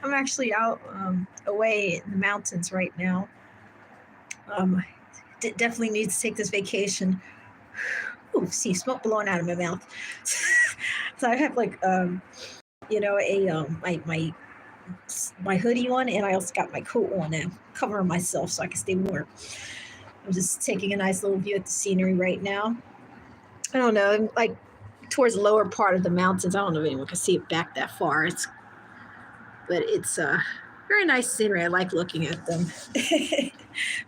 I'm actually out away in the mountains right now. Definitely need to take this vacation. Ooh, see smoke blowing out of my mouth. So I have like a my hoodie on, and I also got my coat on now, covering myself so I can stay warm. I'm just taking a nice little view at the scenery right now. I don't know, I'm like towards the lower part of the mountains. I don't know if anyone can see it back that far. It's very nice scenery. I like looking at them.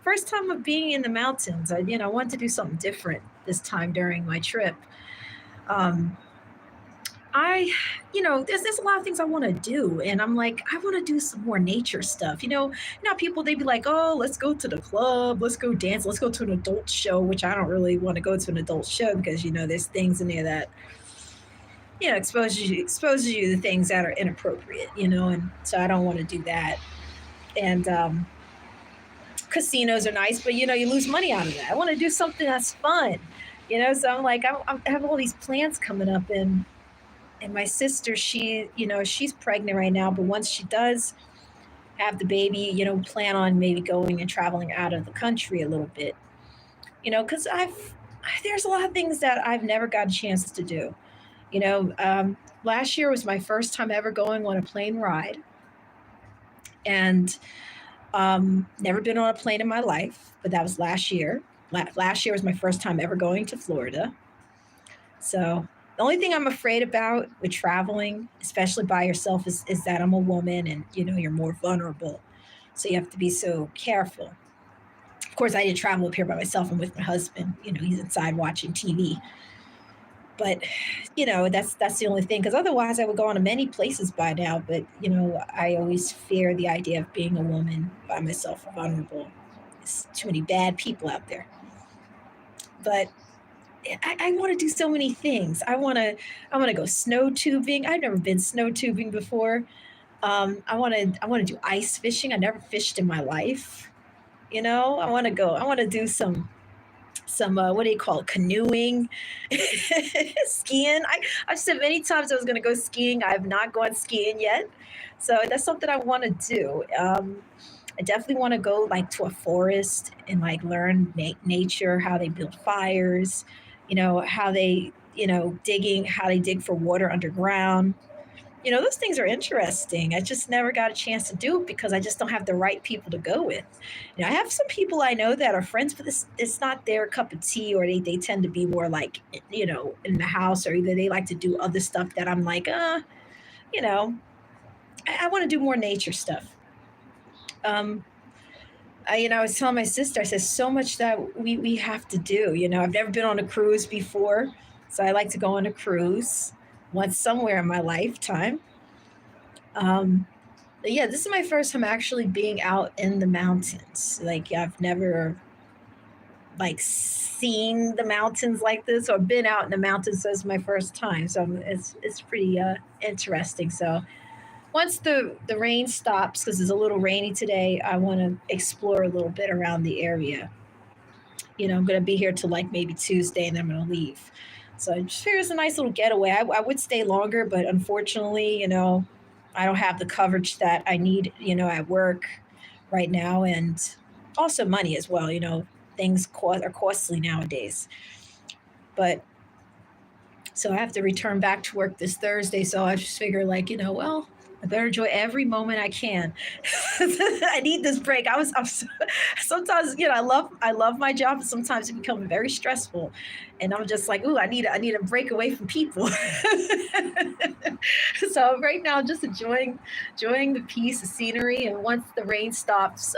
First time of being in the mountains. I wanted to do something different this time during my trip. Um, I, there's a lot of things I want to do, and I'm like, I want to do some more nature stuff. People they be like, oh, let's go to the club, let's go dance, let's go to an adult show, which I don't really want to go to an adult show because there's things in there that exposes you to things that are inappropriate, and so I don't want to do that. And casinos are nice, but you lose money out of that. I want to do something that's fun, So I'm like, I have all these plans coming up, and my sister, she's pregnant right now, but once she does have the baby, plan on maybe going and traveling out of the country a little bit, because there's a lot of things that I've never got a chance to do. You know, um, Last year was my first time ever going on a plane ride, and never been on a plane in my life, but that was last year. Last year was my first time ever going to Florida. So the only thing I'm afraid about with traveling, especially by yourself, is that I'm a woman and you're more vulnerable. So you have to be so careful. Of course, I didn't travel up here by myself. I'm with my husband. He's inside watching TV. But that's the only thing. Because otherwise, I would go on to many places by now. But I always fear the idea of being a woman by myself, vulnerable. There's too many bad people out there. But I want to do so many things. I want to go snow tubing. I've never been snow tubing before. I want to do ice fishing. I never fished in my life. I want to go. I want to do some what do you call it, canoeing, skiing. I've said many times I was going to go skiing. I have not gone skiing yet, so that's something I want to do. I definitely want to go like to a forest and like learn nature, how they build fires, how they digging, how they dig for water underground. Those things are interesting. I just never got a chance to do it because I just don't have the right people to go with. I have some people I know that are friends, but it's not their cup of tea, or they tend to be more like, in the house, or either they like to do other stuff that I'm like, you know, I want to do more nature stuff. Um, I was telling my sister, I said, so much that we have to do. I've never been on a cruise before, so I like to go on a cruise once somewhere in my lifetime. Um, but yeah, this is my first time actually being out in the mountains. Like I've never like seen the mountains like this or been out in the mountains. So it's my first time. So it's pretty interesting. So once the rain stops, because it's a little rainy today, I want to explore a little bit around the area. I'm going to be here till like maybe Tuesday, and then I'm going to leave. So I just figure it's a nice little getaway. I would stay longer, but unfortunately, I don't have the coverage that I need, at work right now, and also money as well. Things are costly nowadays. But so I have to return back to work this Thursday. So I just figure, like, well, I better enjoy every moment I can. I need this break. Sometimes, I love my job, but sometimes it becomes very stressful, and I'm just like, ooh, I need a break away from people. So right now, I'm just enjoying the peace, the scenery, and once the rain stops,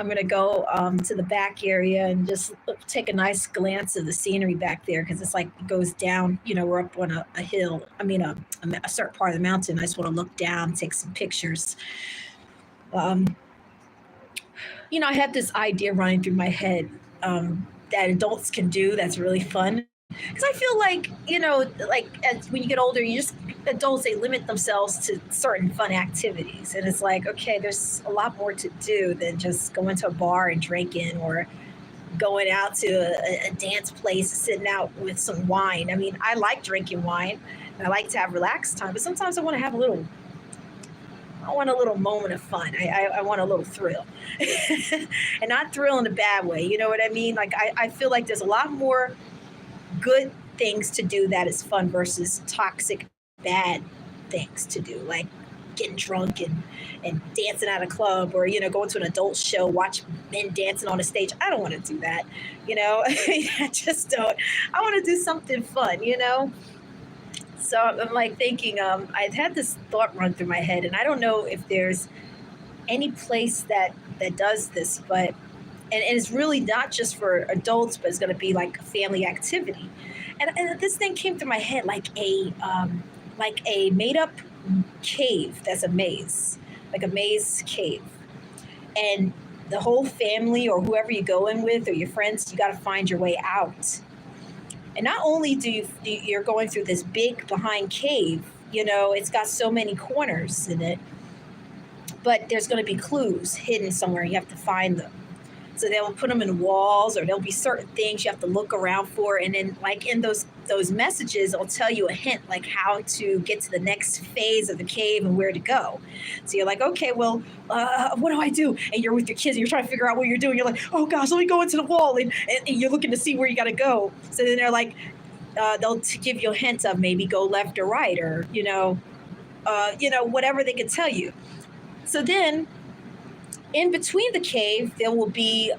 I'm gonna go to the back area and just take a nice glance of the scenery back there, because it's like it goes down. We're up on a hill. I mean, a certain part of the mountain. I just want to look down, take some pictures. Um, I have this idea running through my head, that adults can do that's really fun. Because I feel like, like when you get older, adults, they limit themselves to certain fun activities. And it's like, okay, there's a lot more to do than just going to a bar and drinking, or going out to a dance place, sitting out with some wine. I mean, I like drinking wine and I like to have relaxed time, but sometimes I want to have a little I want a little moment of fun. I want a little thrill, and not thrill in a bad way. You know what I mean? Like I feel like there's a lot more good things to do that is fun versus toxic bad things to do, like getting drunk and dancing at a club, or going to an adult show, watch men dancing on a stage. I don't want to do that. I just don't. I want to do something fun. So I'm like thinking, I've had this thought run through my head, and I don't know if there's any place that does this, but and it's really not just for adults, but it's going to be like a family activity. And this thing came through my head like a made up cave that's a maze, like a maze cave, and the whole family or whoever you go in with or your friends, you got to find your way out. And not only you're going through this big behind cave, it's got so many corners in it, but there's going to be clues hidden somewhere. You have to find them. So they'll put them in walls, or there'll be certain things you have to look around for. And then like in those messages, it'll tell you a hint, like how to get to the next phase of the cave and where to go. So you're like, okay, well, what do I do? And you're with your kids and you're trying to figure out what you're doing. You're like, oh gosh, let me go into the wall. And you're looking to see where you got to go. So then they're like, they'll give you a hint of maybe go left or right, or, whatever they can tell you. So then in between the cave, there will be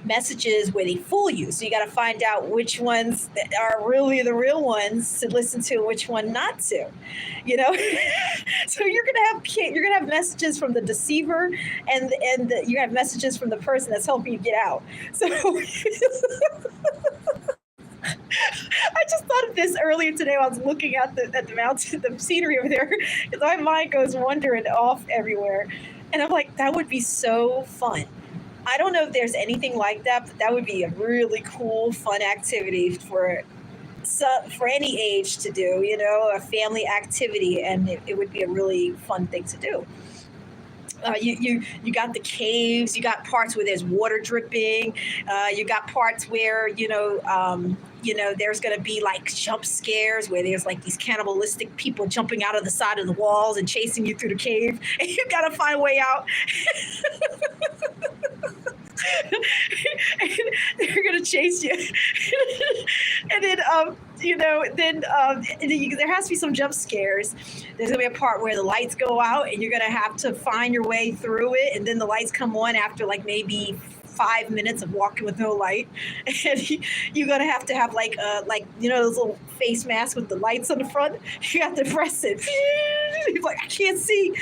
messages where they fool you. So you got to find out which ones are really the real ones to listen to, and which one not to. So you're gonna have messages from the deceiver, and you have messages from the person that's helping you get out. So I just thought of this earlier today while I was looking at the mountain, the scenery over there, because my mind goes wandering off everywhere. And I'm like, that would be so fun. I don't know if there's anything like that, but that would be a really cool, fun activity for any age to do, a family activity, and it would be a really fun thing to do. You got the caves, you got parts where there's water dripping, you got parts where there's going to be like jump scares where there's like these cannibalistic people jumping out of the side of the walls and chasing you through the cave, and you got to find a way out. And they're gonna chase you, and then there has to be some jump scares. There's gonna be a part where the lights go out, and you're gonna have to find your way through it, and then the lights come on after like maybe 5 minutes of walking with no light, and you're gonna have to have like those little face masks with the lights on the front. You have to press it. You're like, I can't see,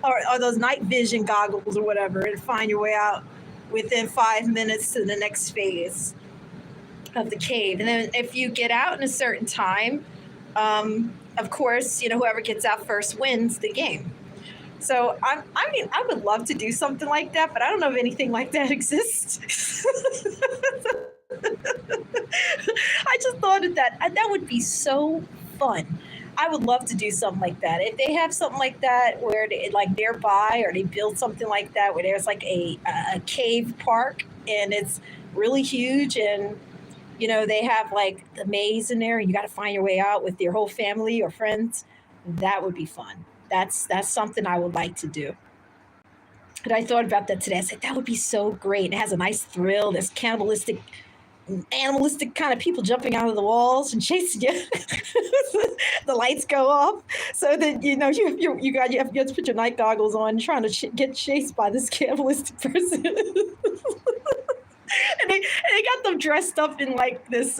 or those night vision goggles or whatever, and find your way out within 5 minutes to the next phase of the cave. And then if you get out in a certain time, of course, whoever gets out first wins the game. So I would love to do something like that, but I don't know if anything like that exists. I just thought of that would be so fun. I would love to do something like that. If they have something like that where they, like nearby, or they build something like that where there's like a cave park and it's really huge, and they have like the maze in there, and you got to find your way out with your whole family or friends. That would be fun. That's something I would like to do. And I thought about that today. I said that would be so great. It has a nice thrill. There's cannibalistic, animalistic kind of people jumping out of the walls and chasing you. The lights go off, so that you have to put your night goggles on, trying to get chased by this cannibalistic person. And they got them dressed up in like this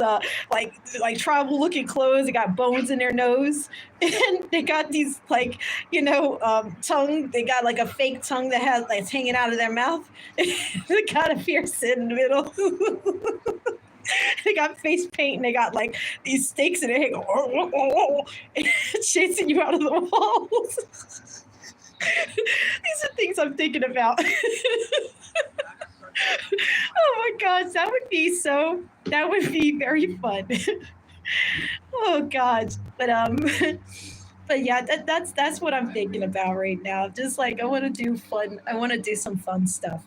like tribal looking clothes. They got bones in their nose, and they got these tongue. They got like a fake tongue that has like it's hanging out of their mouth. They got a pierce in the middle. They got face paint, and they got like these stakes in their head, chasing you out of the walls. These are things I'm thinking about. Oh my gosh, that would be very fun. Oh God. But yeah, that's what I'm thinking about right now. Just like I want to do fun. I want to do some fun stuff.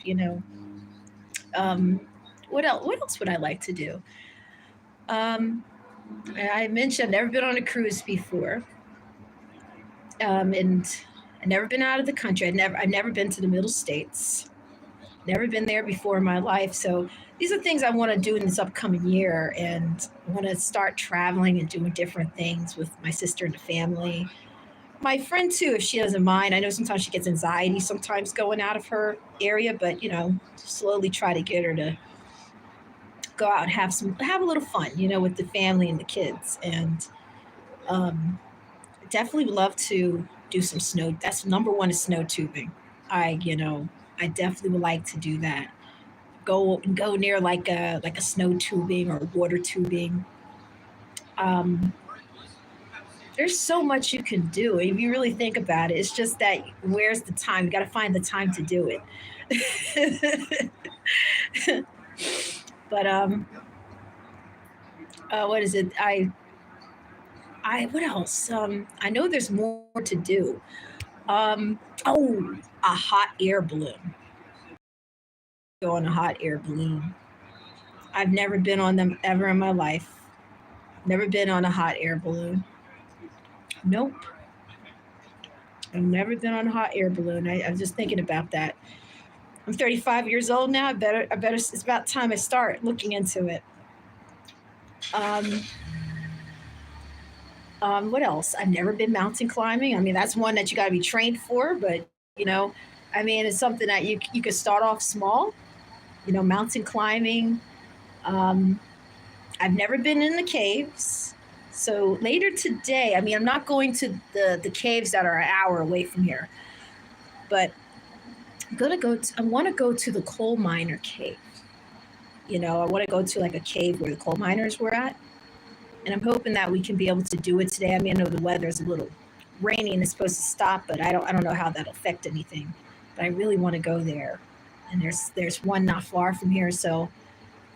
Um, what else would I like to do? Um, I mentioned I've never been on a cruise before, and I've never been out of the country. I've never been to the Middle States. Never been there before in my life. So these are things I want to do in this upcoming year, and I want to start traveling and doing different things with my sister and the family. My friend too, if she doesn't mind. I know sometimes she gets anxiety sometimes going out of her area, but slowly try to get her to go out and have a little fun, with the family and the kids. And um, definitely would love to do some snow. That's number one is snow tubing. I definitely would like to do that. Go near like a snow tubing or water tubing. Um, there's so much you can do if you really think about it. It's just that where's the time? You got to find the time to do it. But what is it? I what else? I know there's more to do. Oh, a hot air balloon. Go on a hot air balloon. I've never been on them ever in my life. Never been on a hot air balloon. Nope. I've never been on a hot air balloon. I'm just thinking about that. I'm 35 years old now. I better. It's about time I start looking into it. Um, what else? I've never been mountain climbing. I mean, that's one that you got to be trained for, but I mean, it's something that you could start off small. Mountain climbing. Um, I've never been in the caves. So later today, I mean, I'm not going to the caves that are an hour away from here, but I'm gonna go. I want to go to the coal miner cave. I want to go to like a cave where the coal miners were at, and I'm hoping that we can be able to do it today. I mean, I know the weather is a little rainy and it's supposed to stop, but I don't know how that'll affect anything. But I really want to go there, and there's one not far from here, so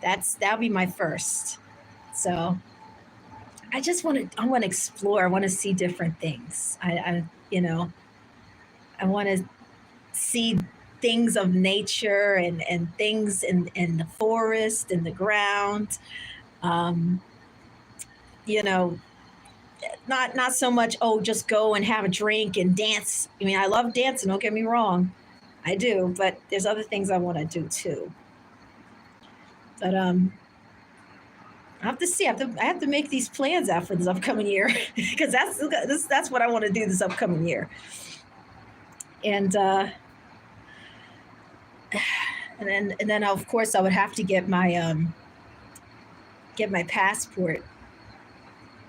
that'll be my first. So I want to explore. I want to see different things. I want to see things of nature and things in the forest and the ground. Um, you know, not so much, oh, just go and have a drink and dance. I mean, I love dancing, don't get me wrong. I do, but there's other things I want to do too. But I have to see. I have to make these plans out for this upcoming year because that's what I want to do this upcoming year. And and then of course I would have to get my passport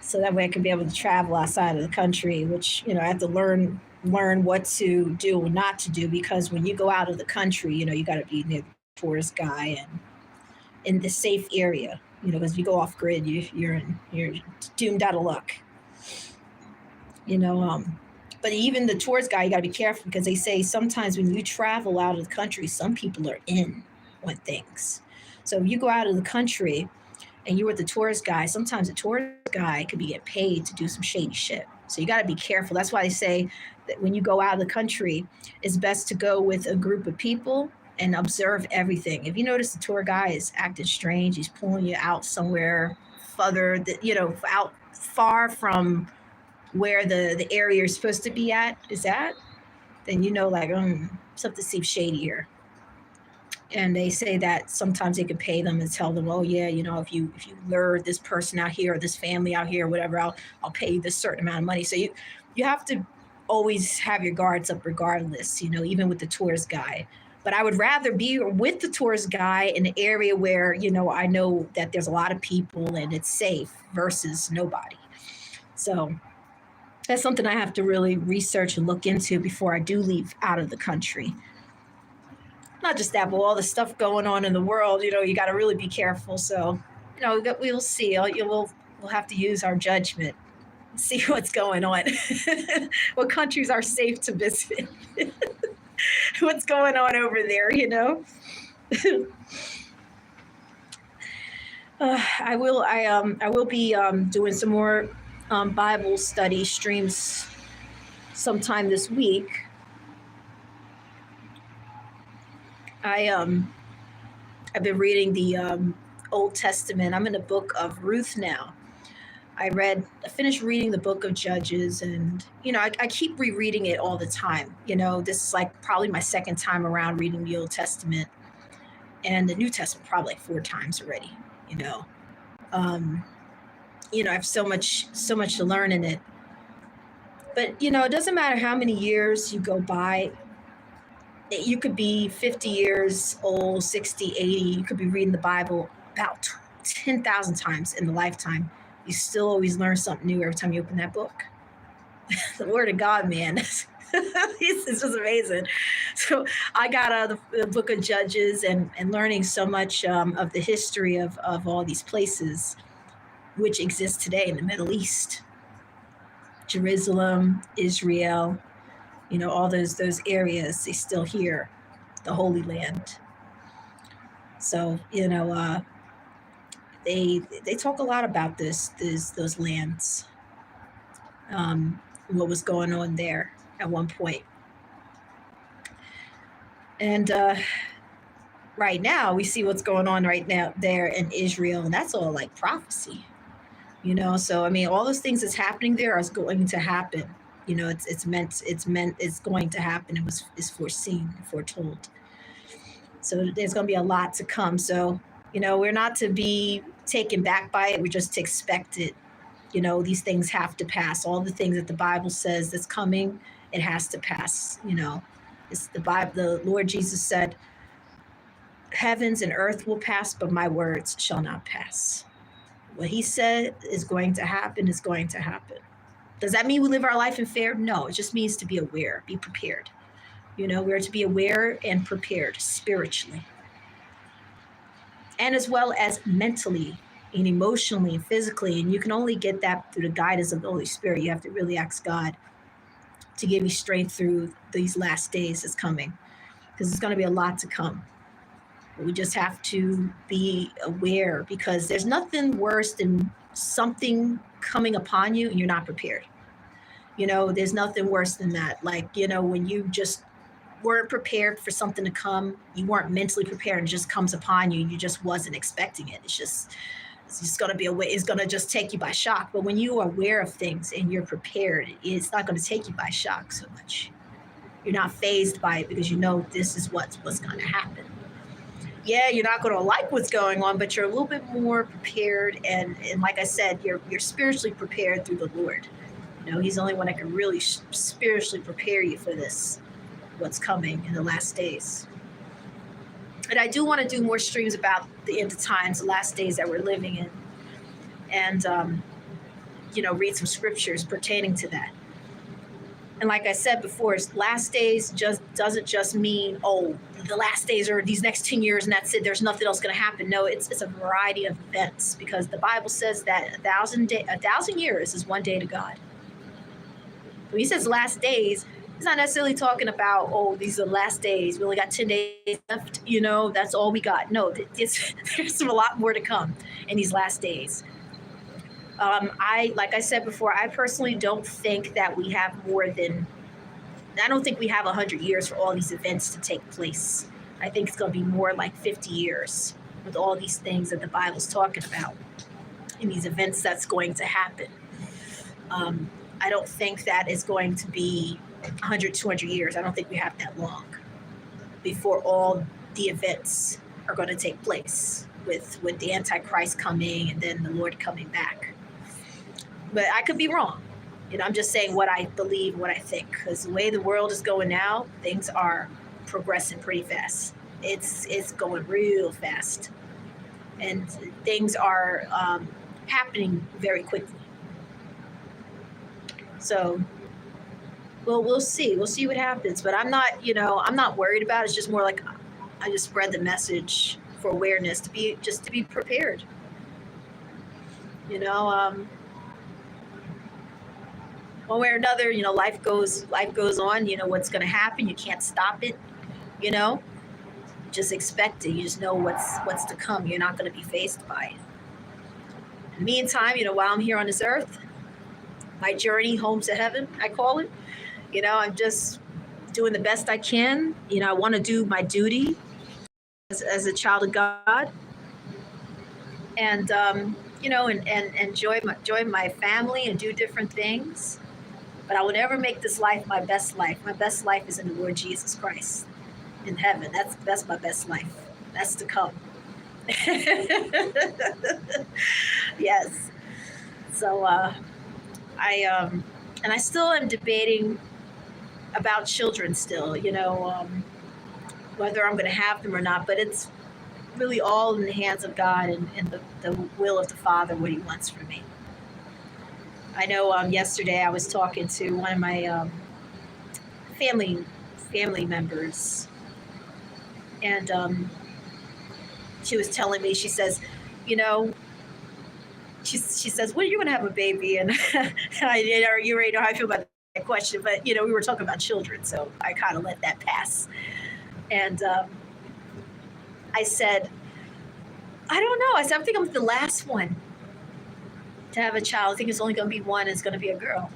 so that way I can be able to travel outside of the country. Which I have to learn what to do and not to do, because when you go out of the country, you got to be near the tourist guy and in the safe area. Because if you go off grid, you're doomed out of luck. You know, but even the tourist guy, you got to be careful because they say sometimes when you travel out of the country, some people are in on things. So if you go out of the country and you're with the tourist guy, sometimes the tourist guy could be getting paid to do some shady shit. So you got to be careful. That's why they say that when you go out of the country, it's best to go with a group of people and observe everything. If you notice the tour guy is acting strange, he's pulling you out somewhere further, out far from where the area you're supposed to be at is at, then like something seems shady here. And they say that sometimes they can pay them and tell them, oh yeah, if you lure this person out here or this family out here or whatever, I'll pay you this certain amount of money. So you have to always have your guards up regardless, even with the tourist guy. But I would rather be with the tourist guy in an area where I know that there's a lot of people and it's safe versus nobody. So that's something I have to really research and look into before I do leave out of the country. Not just that, but all the stuff going on in the world, you got to really be careful. So, we will see. We'll have to use our judgment, see what's going on, what countries are safe to visit, what's going on over there. I will be doing some more Bible study streams sometime this week. I've been reading the Old Testament. I'm in the book of Ruth now. I finished reading the book of Judges, and I keep rereading it all the time. This is like probably my second time around reading the Old Testament, and the New Testament probably like 4 times already. You know, um, I have so much to learn in it. But it doesn't matter how many years you go by. You could be 50 years old, 60, 80. You could be reading the Bible about 10,000 times in the lifetime. You still always learn something new every time you open that book. The Word of God, man. It's just amazing. So I got out of the book of Judges and learning so much of the history of all these places which exist today in the Middle East. Jerusalem, Israel, all those areas, they still hear the Holy Land. So, they talk a lot about those lands, what was going on there at one point. And right now, we see what's going on right now there in Israel, and that's all like prophecy. So I mean, all those things that's happening there is going to happen. It's going to happen. It's foreseen, foretold. So there's going to be a lot to come. So we're not to be taken back by it. We're just to expect it. These things have to pass. All the things that the Bible says that's coming, it has to pass. It's the Bible. The Lord Jesus said, "Heavens and earth will pass, but my words shall not pass." What he said is going to happen is going to happen. Does that mean we live our life in fear? No, it just means to be aware, be prepared. We're to be aware and prepared spiritually, and as well as mentally and emotionally and physically. And you can only get that through the guidance of the Holy Spirit. You have to really ask God to give you strength through these last days that's coming, because there's going to be a lot to come. We just have to be aware, because there's nothing worse than something coming upon you and you're not prepared. There's nothing worse than that. Like, when you just weren't prepared for something to come, you weren't mentally prepared, and it just comes upon you, you just wasn't expecting it. It's just going to be it's going to just take you by shock. But when you are aware of things and you're prepared, it's not going to take you by shock so much. You're not fazed by it, because this is what's going to happen. Yeah, you're not going to like what's going on, but you're a little bit more prepared. And like I said, you're spiritually prepared through the Lord. He's the only one that can really spiritually prepare you for this, what's coming in the last days. And I do want to do more streams about the end of times, the last days that we're living in, and, read some scriptures pertaining to that. And like I said before, last days doesn't just mean, the last days are these next 10 years and that's it. There's nothing else going to happen. No, it's a variety of events, because the Bible says that 1,000 years is one day to God. When he says last days, he's not necessarily talking about, these are the last days. We only got 10 days left. That's all we got. No, there's a lot more to come in these last days. Like I said before, I personally don't think that we have I don't think we have 100 years for all these events to take place. I think it's going to be more like 50 years with all these things that the Bible's talking about and these events that's going to happen. I don't think that is going to be 100, 200 years. I don't think we have that long before all the events are going to take place with the Antichrist coming and then the Lord coming back. But I could be wrong. I'm just saying what I believe, what I think, because the way the world is going now, things are progressing pretty fast. It's going real fast, and things are happening very quickly. So, we'll see. We'll see what happens. But I'm not worried about it. It's just more like I just spread the message for awareness to be prepared. One way or another, life goes on. What's going to happen. You can't stop it. Just expect it. You just know what's to come. You're not going to be faced by it. In the meantime, while I'm here on this earth, my journey home to heaven, I call it. I'm just doing the best I can. I want to do my duty as a child of God. And and enjoy my family and do different things. But I will never make this life my best life. My best life is in the Lord Jesus Christ in heaven. That's my best life. That's to come. Yes. So and I still am debating about children still. Whether I'm going to have them or not. But it's really all in the hands of God and the will of the Father, what He wants for me. I know yesterday I was talking to one of my family members, and she was telling me, she says, she says, when are you going to have a baby? And you already know how I feel about that question, but we were talking about children, so I kind of let that pass. And I said, I don't know. I said, I think I'm the last one to have a child. I think it's only going to be one. It's going to be a girl.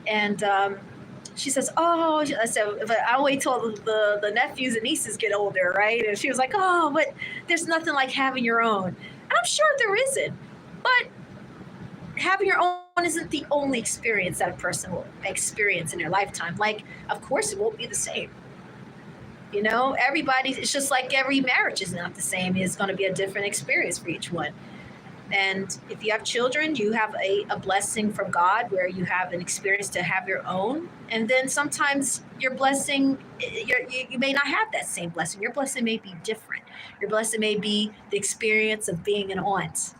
And she says, oh, I said, but I'll wait till the nephews and nieces get older, right? And she was like, oh, but there's nothing like having your own. And I'm sure there isn't. But having your own isn't the only experience that a person will experience in their lifetime. Like, of course, it won't be the same. It's just like every marriage is not the same. It's going to be a different experience for each one. And if you have children, you have a blessing from God where you have an experience to have your own. And then sometimes your blessing, you may not have that same blessing. Your blessing may be different. Your blessing may be the experience of being an aunt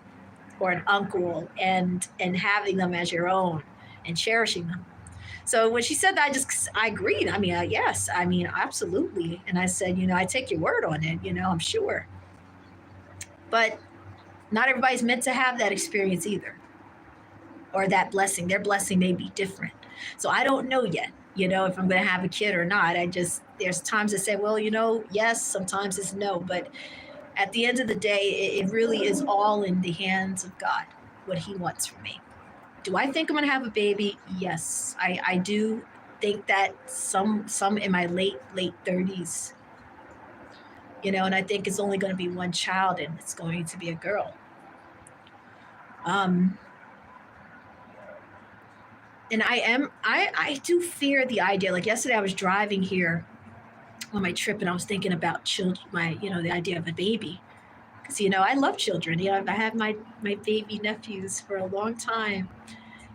or an uncle and having them as your own and cherishing them. So when she said that, I agreed. I mean, yes, I mean, absolutely. And I said, I take your word on it, I'm sure. But not everybody's meant to have that experience either, or that blessing. Their blessing may be different. So I don't know yet, if I'm going to have a kid or not. There's times I say, well, yes, sometimes it's no. But at the end of the day, it really is all in the hands of God, what He wants from me. Do I think I'm going to have a baby? Yes, I do think that some in my late 30s, and I think it's only going to be one child, and it's going to be a girl. And I do fear the idea. Like yesterday, I was driving here on my trip, and I was thinking about children, the idea of a baby. Because, I love children. I have my baby nephews for a long time.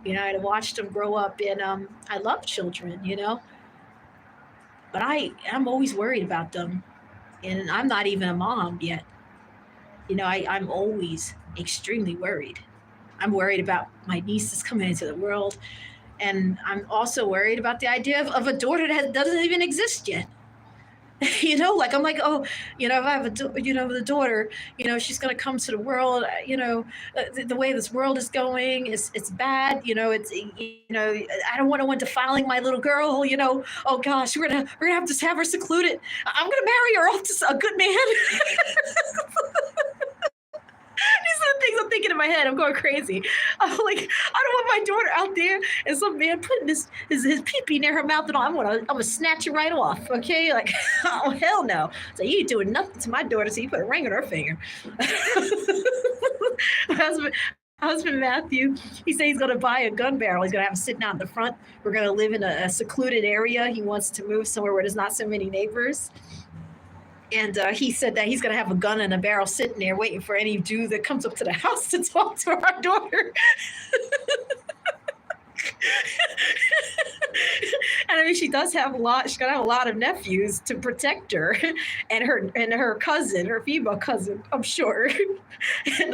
I watched them grow up, and I love children, But I'm always worried about them. And I'm not even a mom yet. I'm always extremely worried. I'm worried about my nieces coming into the world. And I'm also worried about the idea of a daughter that doesn't even exist yet. Like I'm like, oh, if I have the daughter, she's going to come to the world, the way this world is going, it's bad. It's, I don't want to defiling my little girl, oh gosh, we're going to have to have her secluded. I'm going to marry her off to a good man. These are the things I'm thinking in my head. I'm going crazy. I'm like, I don't want my daughter out there and some man putting his pee-pee near her mouth and all. I'm gonna snatch it right off. Okay, like, oh hell no. So you ain't doing nothing to my daughter. So you put a ring on her finger. My husband Matthew, he said he's gonna buy a gun barrel. He's gonna have it sitting out in the front. We're gonna live in a secluded area. He wants to move somewhere where there's not so many neighbors. And he said that he's going to have a gun and a barrel sitting there waiting for any dude that comes up to the house to talk to our daughter. And I mean, she does have a lot. She's going to have a lot of nephews to protect her, and her cousin, her female cousin, I'm sure. And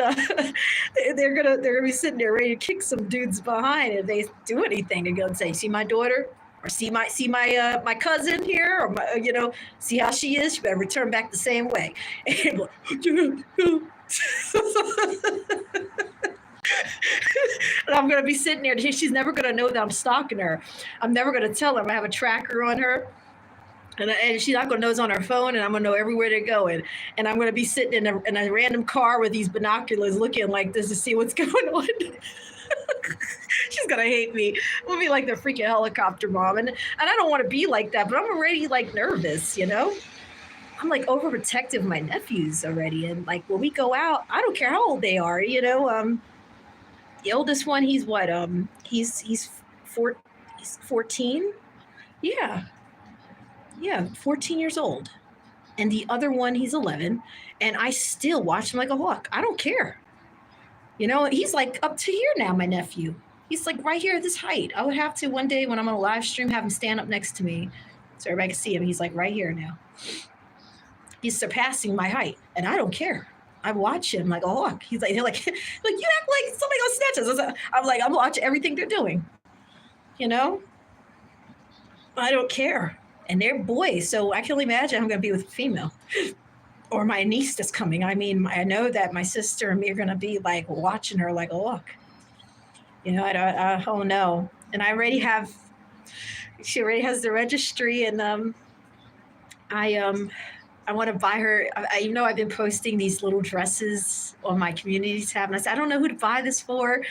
they're gonna be sitting there ready to kick some dudes behind if they do anything. They're going to say, "See my daughter." Or see my cousin here, or see how she is. She better return back the same way. And I'm gonna be sitting there. She's never gonna know that I'm stalking her. I'm never gonna tell her. I have a tracker on her, and she's not gonna know it's on her phone. And I'm gonna know everywhere they're going. And I'm gonna be sitting in a random car with these binoculars, looking like this to see what's going on. She's gonna hate me. We'll be like the freaking helicopter mom, and I don't want to be like that, but I'm already like nervous, I'm like overprotective of my nephews already. And like when we go out, I don't care how old they are, you know. The oldest one, he's what? Four, he's 14. Yeah, yeah, 14 years old. And the other one, he's 11. And I still watch him like a hawk. I don't care. You know, he's like up to here now, my nephew. He's like right here at this height. I would have to one day when I'm on a live stream have him stand up next to me so everybody can see him. He's like right here now. He's surpassing my height, and I don't care. I watch him like a hawk. He's like, they're like, you act like somebody gonna snatch us. I'm like, I'm watching everything they're doing. You know, I don't care. And they're boys, so I can only imagine I'm gonna be with a female. Or my niece that's coming. I mean, I know that my sister and me are gonna be like watching her like a hawk. You know, I don't know. And she already has the registry, and I want to buy her. You know, I've been posting these little dresses on my community tab, and I said, I don't know who to buy this for.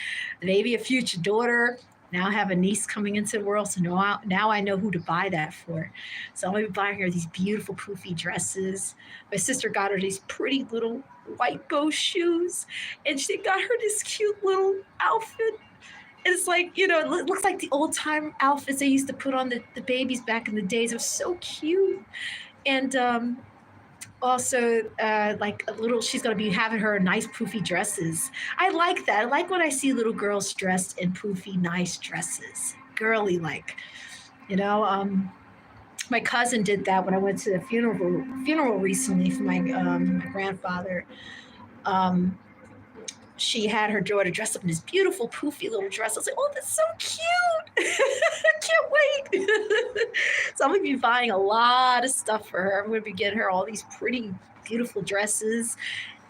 Maybe a future daughter. Now I have a niece coming into the world, so now I know who to buy that for. So I'm going to be buying her these beautiful poofy dresses. My sister got her these pretty little white bow shoes, and she got her this cute little outfit. It's like, you know, it looks like the old time outfits they used to put on the babies back in the days. It was so cute. And also like a little, she's going to be having her nice poofy dresses. I like that. I like when I see little girls dressed in poofy nice dresses, girly like, you know. My cousin did that when I went to the funeral recently for my grandfather. She had her daughter dressed up in this beautiful poofy little dress. I was like, oh, that's so cute. I can't wait. So I'm going to be buying a lot of stuff for her. I'm going to be getting her all these pretty, beautiful dresses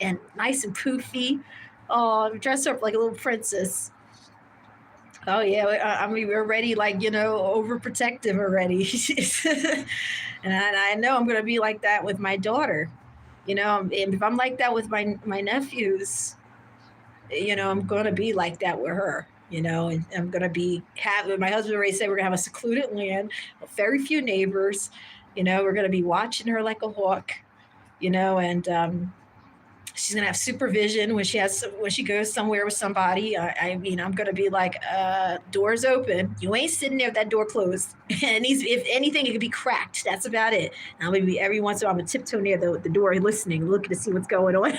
and nice and poofy. Oh, I'm dressed up like a little princess. Oh, yeah. I mean, we're already like, you know, overprotective already. And I know I'm going to be like that with my daughter. You know, and if I'm like that with my nephews, you know, I'm going to be like that with her, you know, and I'm going to be having, my husband already said we're going to have a secluded land, very few neighbors, you know, we're going to be watching her like a hawk, you know, and she's going to have supervision when she goes somewhere with somebody. I mean, I'm going to be like, doors open. You ain't sitting there with that door closed. And if anything, it could be cracked. That's about it. And I'm going to be every once in a while, I'm going to tiptoe near the door listening, looking to see what's going on.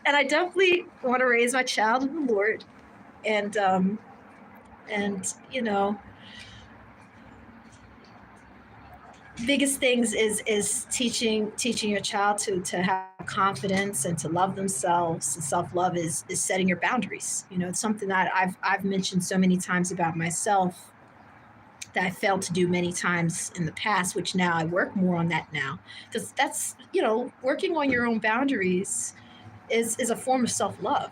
And I definitely want to raise my child in the Lord, and you know, biggest things is teaching your child to have confidence and to love themselves. And self-love is setting your boundaries. You know, it's something that I've mentioned so many times about myself that I failed to do many times in the past, which now I work more on that now, because that's, you know, working on your own boundaries is a form of self-love.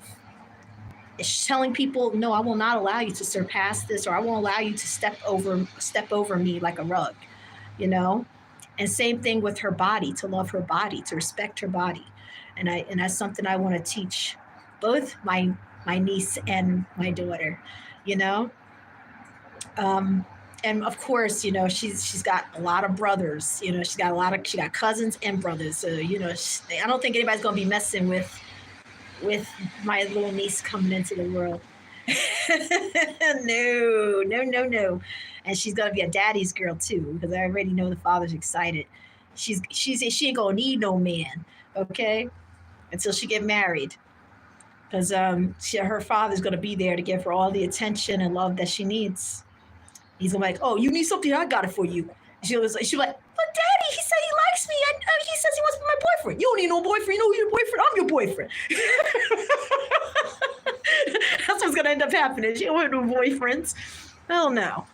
It's telling people, no, I will not allow you to surpass this, or I won't allow you to step over me like a rug, you know. And same thing with her body, to love her body, to respect her body. And that's something I want to teach both my niece and my daughter, you know. And of course, you know, she's got a lot of brothers. You know, she got cousins and brothers. So, you know, I don't think anybody's gonna be messing with my little niece coming into the world. No. And she's gonna be a daddy's girl too, because I already know the father's excited. She ain't gonna need no man, okay, until she get married, because her father's gonna be there to give her all the attention and love that she needs. He's gonna be like, oh, you need something? I got it for you. She'll be like, but daddy, he said he likes me. He says he wants to be my boyfriend. You don't need no boyfriend. You know your boyfriend. I'm your boyfriend. That's what's gonna end up happening. She don't want no boyfriends. Hell no.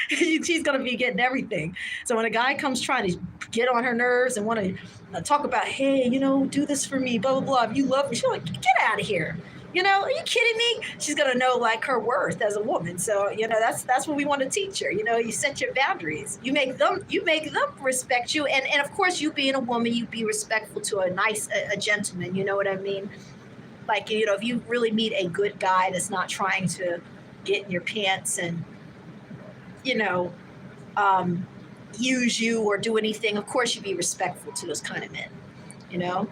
She's gonna be getting everything. So when a guy comes trying to get on her nerves and want to talk about, hey, you know, do this for me, blah blah blah. If you love me, she's like, get out of here. You know, are you kidding me? She's gonna know like her worth as a woman. So, you know, that's what we want to teach her. You know, you set your boundaries. You make them respect you. And of course, you being a woman, you be respectful to a gentleman. You know what I mean? Like, you know, if you really meet a good guy that's not trying to get in your pants and, you know, um, use you or do anything, of course you be respectful to those kind of men. You know,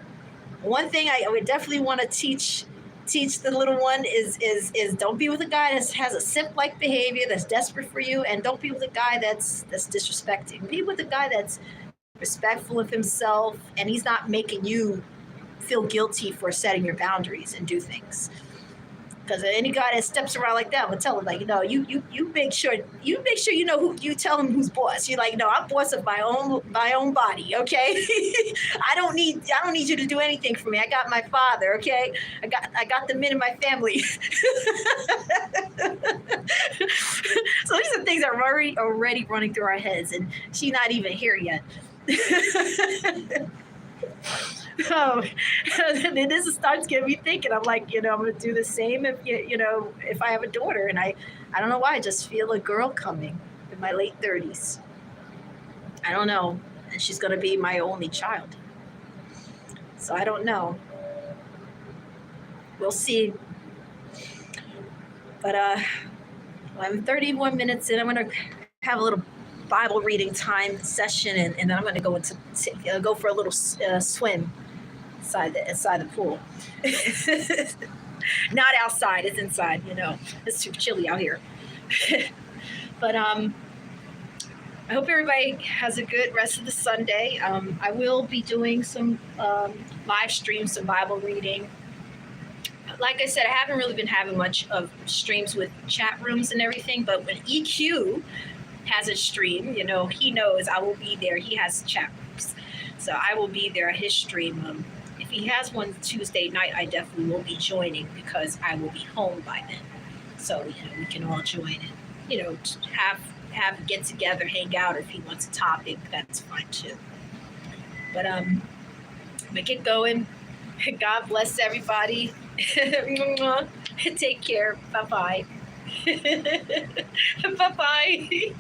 one thing I would definitely want to teach the little one is don't be with a guy that has a simp like behavior, that's desperate for you, and don't be with a guy that's disrespecting. Be with a guy that's respectful of himself, and he's not making you feel guilty for setting your boundaries and do things. Because any guy that steps around like that, I'm gonna tell him like, no, you make sure you know who, you tell him who's boss. You're like, no, I'm boss of my own body, okay? I don't need you to do anything for me. I got my father, okay? I got the men in my family. So these are things that are already running through our heads, and she's not even here yet. Oh, and then this starts getting me thinking. I'm like, I'm gonna do the same if I have a daughter, and I don't know why, I just feel a girl coming in my late 30s. I don't know, and she's gonna be my only child. So I don't know. We'll see. But I'm 31 minutes in. I'm gonna have a little Bible reading time session, and then I'm gonna go for a little swim inside the pool. Not outside, it's inside, it's too chilly out here. But I hope everybody has a good rest of the Sunday. I will be doing some live streams, some Bible reading. Like I said, I haven't really been having much of streams with chat rooms and everything, but when EQ has a stream, he knows I will be there. He has chat rooms, so I will be there at his stream. If he has one Tuesday night, I definitely will be joining because I will be home by then. So we can all join and have get together, hang out. Or if he wants a topic, that's fine too. But make it going. God bless everybody. Take care. Bye bye. Bye bye.